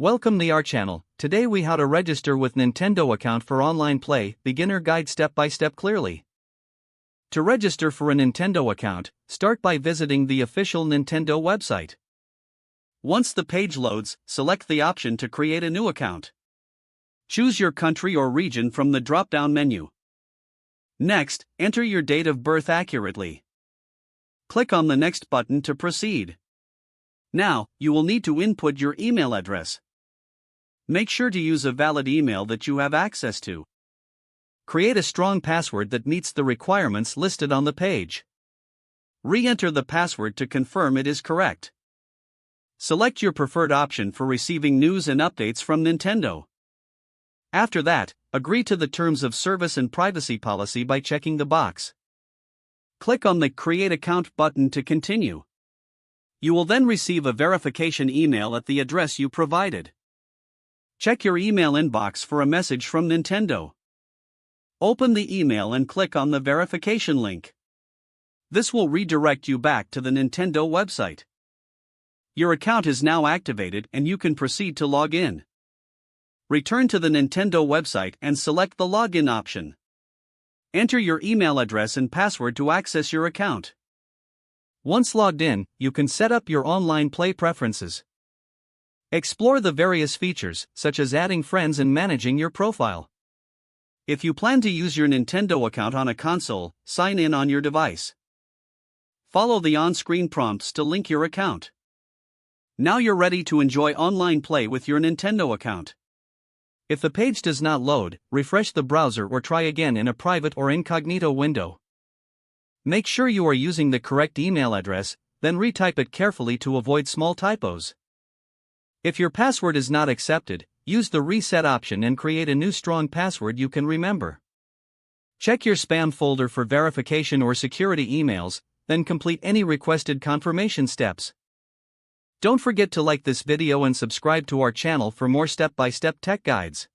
Welcome to our channel. Today we how to register with Nintendo account for online play, beginner guide step by step clearly. To register for a Nintendo account, start by visiting the official Nintendo website. Once the page loads, select the option to create a new account. Choose your country or region from the drop-down menu. Next, enter your date of birth accurately. Click on the Next button to proceed. Now, you will need to input your email address. Make sure to use a valid email that you have access to. Create a strong password that meets the requirements listed on the page. Re-enter the password to confirm it is correct. Select your preferred option for receiving news and updates from Nintendo. After that, agree to the terms of service and privacy policy by checking the box. Click on the Create Account button to continue. You will then receive a verification email at the address you provided. Check your email inbox for a message from Nintendo. Open the email and click on the verification link. This will redirect you back to the Nintendo website. Your account is now activated and you can proceed to log in. Return to the Nintendo website and select the login option. Enter your email address and password to access your account. Once logged in, you can set up your online play preferences. Explore the various features, such as adding friends and managing your profile. If you plan to use your Nintendo account on a console, sign in on your device. Follow the on-screen prompts to link your account. Now you're ready to enjoy online play with your Nintendo account. If the page does not load, refresh the browser or try again in a private or incognito window. Make sure you are using the correct email address, then retype it carefully to avoid small typos. If your password is not accepted, use the reset option and create a new strong password you can remember. Check your spam folder for verification or security emails, then complete any requested confirmation steps. Don't forget to like this video and subscribe to our channel for more step-by-step tech guides.